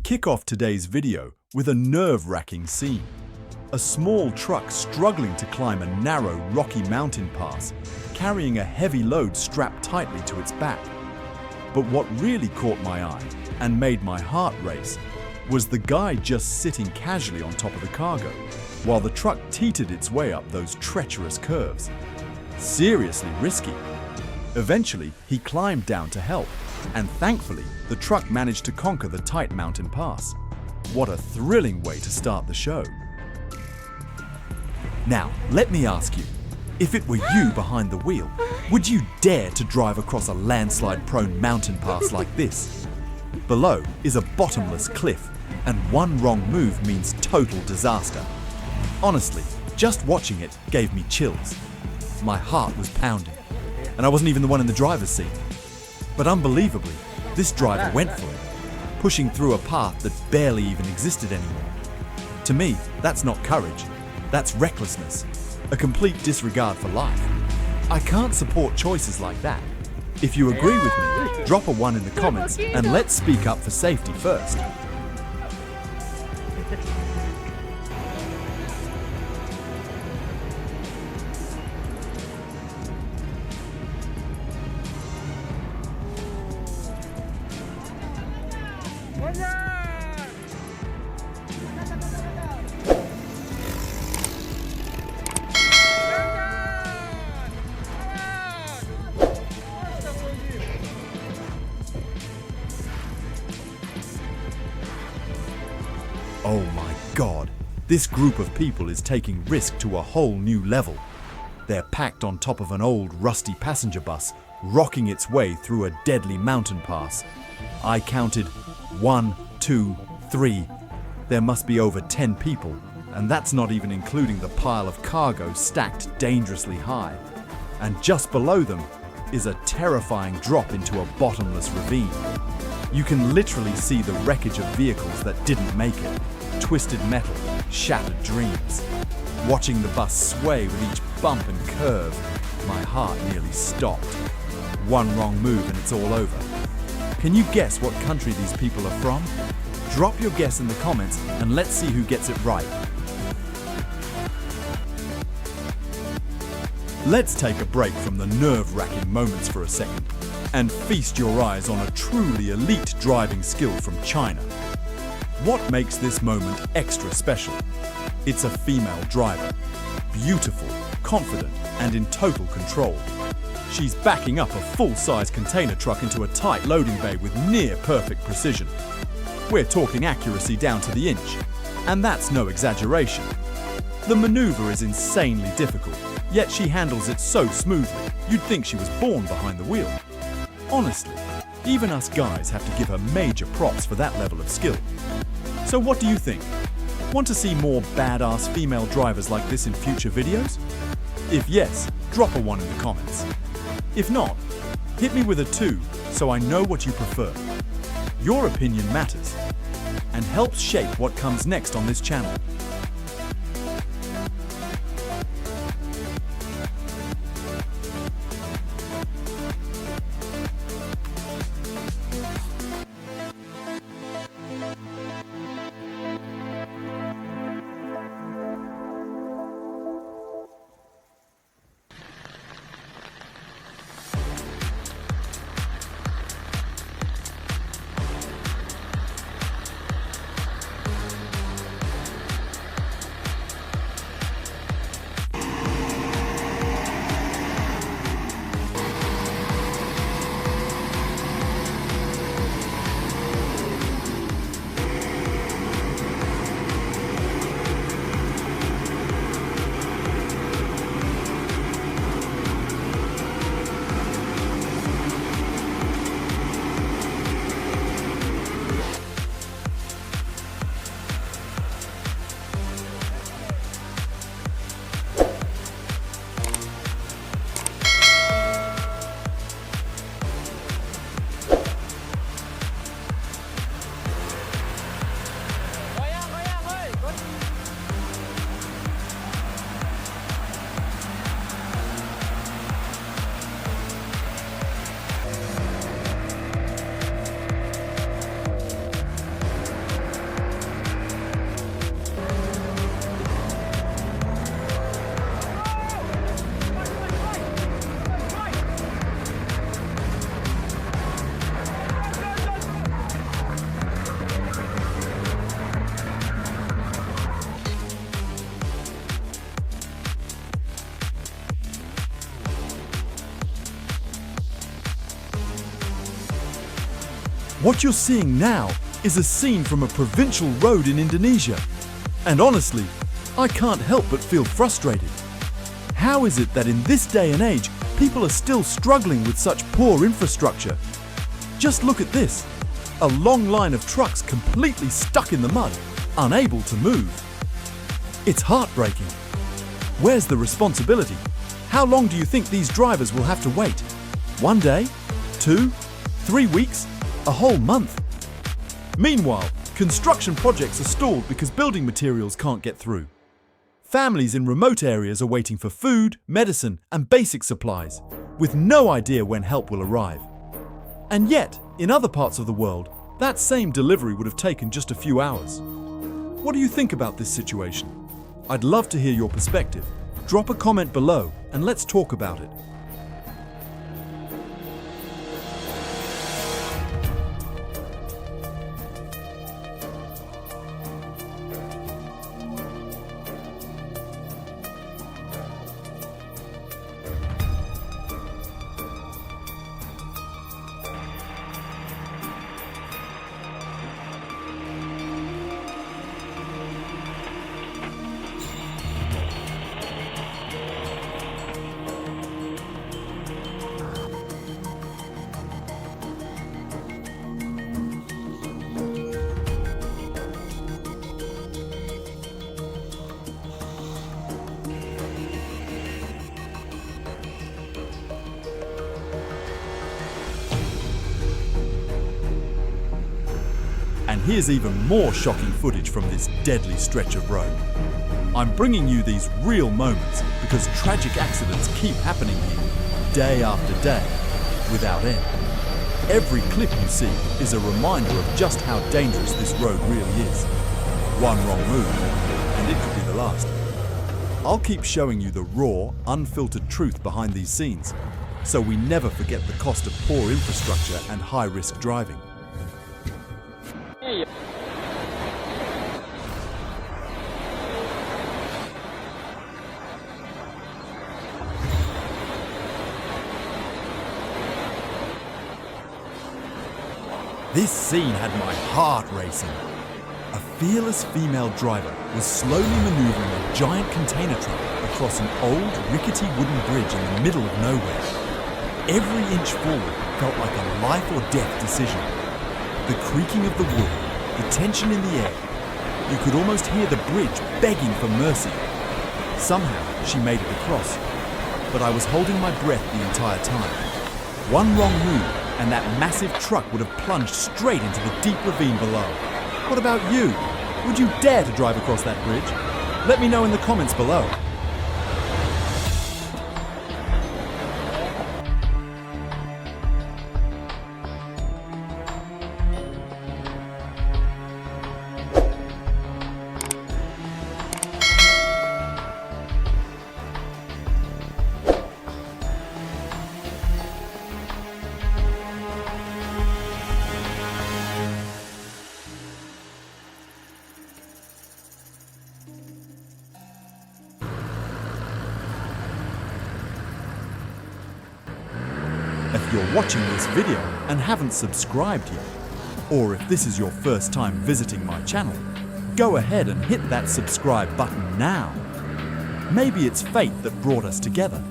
kick off today's video with a nerve-wracking scene. A small truck struggling to climb a narrow, rocky mountain pass, carrying a heavy load strapped tightly to its back. But what really caught my eye and made my heart race was the guy just sitting casually on top of the cargo, while the truck teetered its way up those treacherous curves. Seriously risky. Eventually, he climbed down to help, and thankfully, the truck managed to conquer the tight mountain pass. What a thrilling way to start the show. Now, let me ask you, if it were you behind the wheel, would you dare to drive across a landslide-prone mountain pass like this? Below is a bottomless cliff, and one wrong move means total disaster. Honestly, just watching it gave me chills. My heart was pounding, and I wasn't even the one in the driver's seat. But unbelievably, this driver went for it, pushing through a path that barely even existed anymore. To me, that's not courage, that's recklessness, a complete disregard for life. I can't support choices like that. If you agree with me, drop a 1 in the comments and let's speak up for safety first. Oh my God, this group of people is taking risk to a whole new level. They're packed on top of an old rusty passenger bus, rocking its way through a deadly mountain pass. I counted 1, 2, 3. There must be over 10 people, and that's not even including the pile of cargo stacked dangerously high. And just below them is a terrifying drop into a bottomless ravine. You can literally see the wreckage of vehicles that didn't make it, twisted metal, shattered dreams. Watching the bus sway with each bump and curve, my heart nearly stopped. One wrong move and it's all over. Can you guess what country these people are from? Drop your guess in the comments and let's see who gets it right. Let's take a break from the nerve-wracking moments for a second and feast your eyes on a truly elite driving skill from China. What makes this moment extra special? It's a female driver, beautiful, confident, and in total control. She's backing up a full-size container truck into a tight loading bay with near-perfect precision. We're talking accuracy down to the inch, and that's no exaggeration. The maneuver is insanely difficult, yet she handles it so smoothly, you'd think she was born behind the wheel. Honestly, even us guys have to give her major props for that level of skill. So what do you think? Want to see more badass female drivers like this in future videos? If yes, drop a 1 in the comments. If not, hit me with a 2 so I know what you prefer. Your opinion matters and helps shape what comes next on this channel. What you're seeing now is a scene from a provincial road in Indonesia. And honestly, I can't help but feel frustrated. How is it that in this day and age, people are still struggling with such poor infrastructure? Just look at this. A long line of trucks completely stuck in the mud, unable to move. It's heartbreaking. Where's the responsibility? How long do you think these drivers will have to wait? 1 day? 2? 3 weeks? A whole month? Meanwhile, construction projects are stalled because building materials can't get through. Families in remote areas are waiting for food, medicine, and basic supplies, with no idea when help will arrive. And yet, in other parts of the world, that same delivery would have taken just a few hours. What do you think about this situation? I'd love to hear your perspective. Drop a comment below and let's talk about it. And here's even more shocking footage from this deadly stretch of road. I'm bringing you these real moments because tragic accidents keep happening here, day after day, without end. Every clip you see is a reminder of just how dangerous this road really is. One wrong move, and it could be the last. I'll keep showing you the raw, unfiltered truth behind these scenes, so we never forget the cost of poor infrastructure and high-risk driving. This scene had my heart racing. A fearless female driver was slowly maneuvering a giant container truck across an old, rickety wooden bridge in the middle of nowhere. Every inch forward felt like a life or death decision. The creaking of the wood, the tension in the air. You could almost hear the bridge begging for mercy. Somehow she made it across, but I was holding my breath the entire time. One wrong move and that massive truck would have plunged straight into the deep ravine below. What about you? Would you dare to drive across that bridge? Let me know in the comments below. If you're watching this video and haven't subscribed yet, or if this is your first time visiting my channel, go ahead and hit that subscribe button now. Maybe it's fate that brought us together.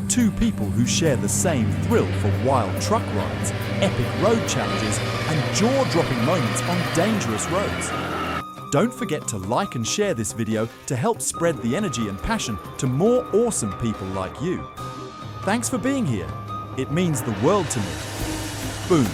Two people who share the same thrill for wild truck rides, epic road challenges, and jaw-dropping moments on dangerous roads. Don't forget to like and share this video to help spread the energy and passion to more awesome people like you. Thanks for being here. It means the world to me. Boom.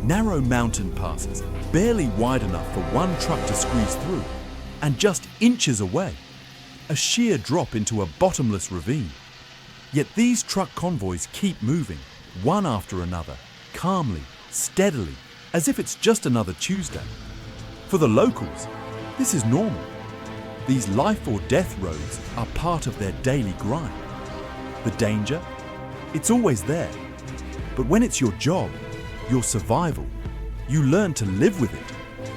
Narrow mountain passes, barely wide enough for one truck to squeeze through, and just inches away, a sheer drop into a bottomless ravine. Yet these truck convoys keep moving, one after another, calmly, steadily, as if it's just another Tuesday. For the locals, this is normal. These life or death roads are part of their daily grind. The danger? It's always there. But when it's your job, your survival, you learn to live with it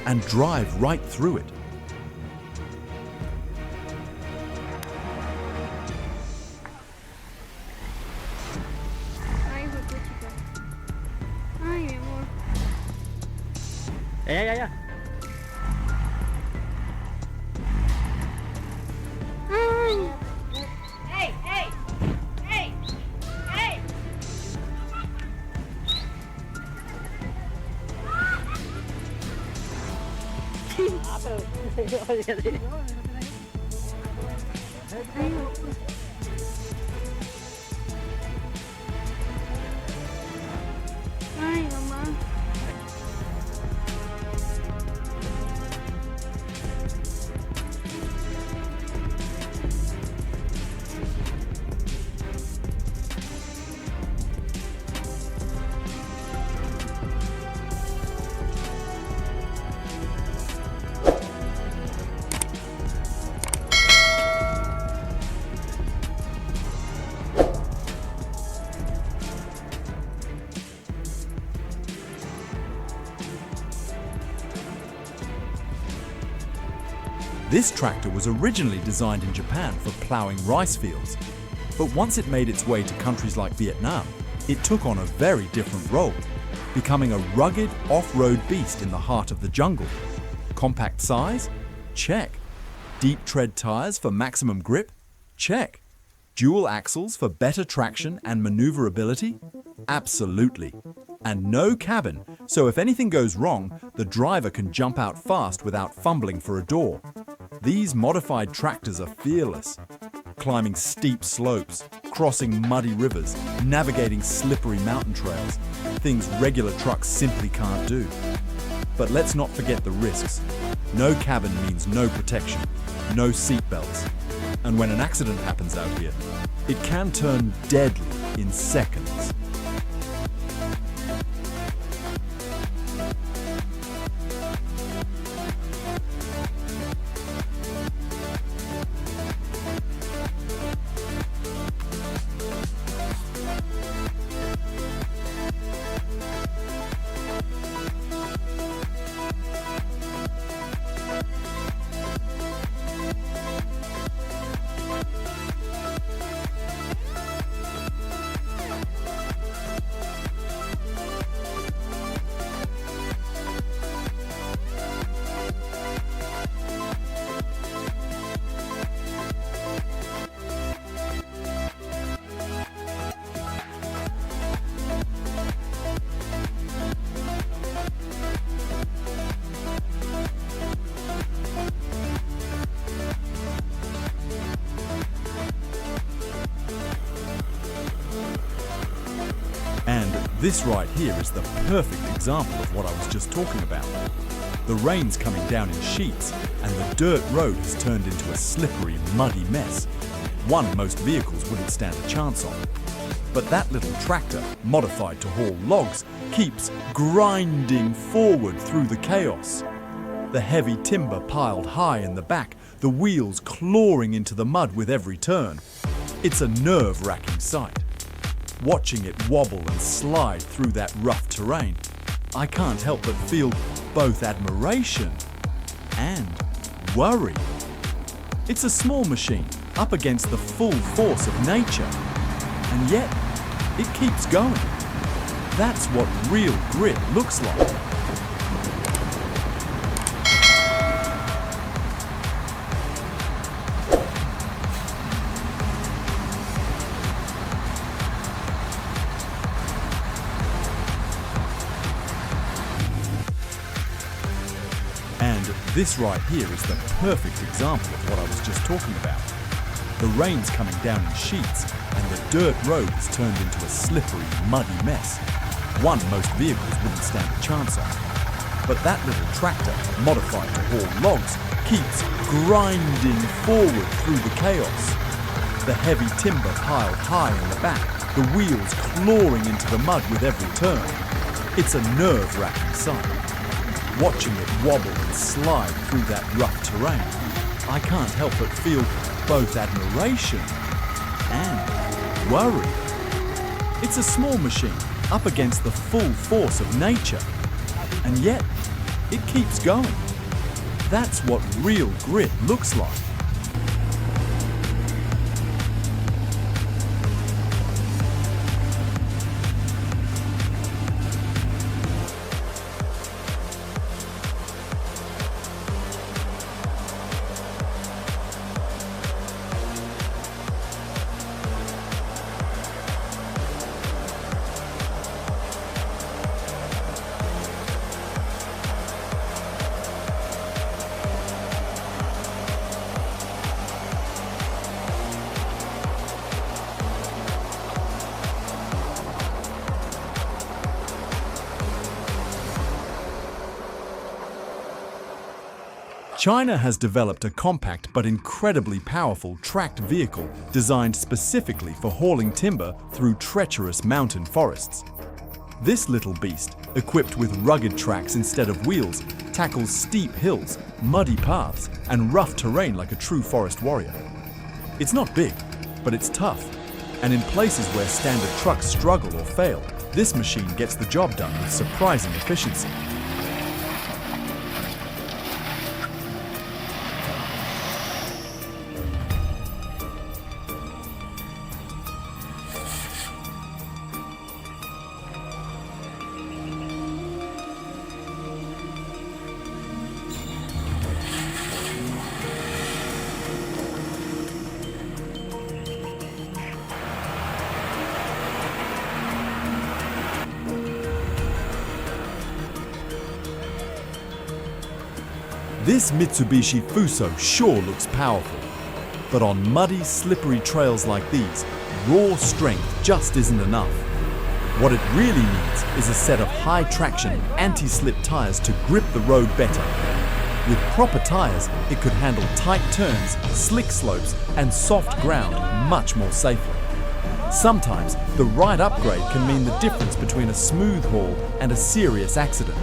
and drive right through it. Ya. Ay, mamá. This tractor was originally designed in Japan for ploughing rice fields, but once it made its way to countries like Vietnam, it took on a very different role, becoming a rugged off-road beast in the heart of the jungle. Compact size? Check. Deep tread tires for maximum grip? Check. Dual axles for better traction and maneuverability? Absolutely. And no cabin, so if anything goes wrong, the driver can jump out fast without fumbling for a door. These modified tractors are fearless, climbing steep slopes, crossing muddy rivers, navigating slippery mountain trails, things regular trucks simply can't do. But let's not forget the risks. No cabin means no protection, no seatbelts. And when an accident happens out here, it can turn deadly in seconds. And this right here is the perfect example of what I was just talking about. The rain's coming down in sheets, and the dirt road has turned into a slippery, muddy mess, one most vehicles wouldn't stand a chance on. But that little tractor, modified to haul logs, keeps grinding forward through the chaos. The heavy timber piled high in the back, the wheels clawing into the mud with every turn. It's a nerve-wracking sight. Watching it wobble and slide through that rough terrain, I can't help but feel both admiration and worry. It's a small machine up against the full force of nature, and yet it keeps going. That's what real grit looks like. And this right here is the perfect example of what I was just talking about. The rain's coming down in sheets, and the dirt road has turned into a slippery, muddy mess, one most vehicles wouldn't stand a chance on. But that little tractor, modified to haul logs, keeps grinding forward through the chaos. the heavy timber piled high in the back, the wheels clawing into the mud with every turn. It's a nerve-wracking sight. Watching it wobble and slide through that rough terrain, I can't help but feel both admiration and worry. It's a small machine up against the full force of nature, and yet it keeps going. That's what real grit looks like. China has developed a compact but incredibly powerful tracked vehicle designed specifically for hauling timber through treacherous mountain forests. This little beast, equipped with rugged tracks instead of wheels, tackles steep hills, muddy paths, and rough terrain like a true forest warrior. It's not big, but it's tough, and in places where standard trucks struggle or fail, this machine gets the job done with surprising efficiency. This Mitsubishi Fuso sure looks powerful, but on muddy, slippery trails like these, raw strength just isn't enough. What it really needs is a set of high-traction, anti-slip tires to grip the road better. With proper tires, it could handle tight turns, slick slopes, and soft ground much more safely. Sometimes, the right upgrade can mean the difference between a smooth haul and a serious accident.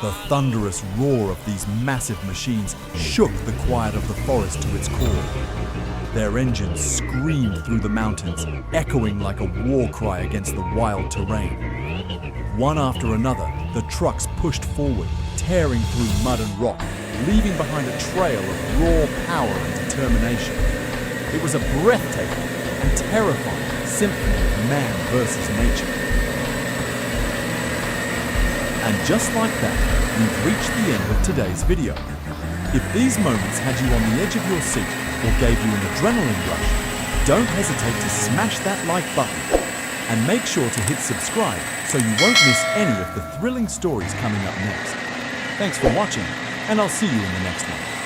The thunderous roar of these massive machines shook the quiet of the forest to its core. Their engines screamed through the mountains, echoing like a war cry against the wild terrain. One after another, the trucks pushed forward, tearing through mud and rock, leaving behind a trail of raw power and determination. It was a breathtaking and terrifying symphony of man versus nature. And just like that, we've reached the end of today's video. If these moments had you on the edge of your seat or gave you an adrenaline rush, don't hesitate to smash that like button and make sure to hit subscribe so you won't miss any of the thrilling stories coming up next. Thanks for watching, and I'll see you in the next one.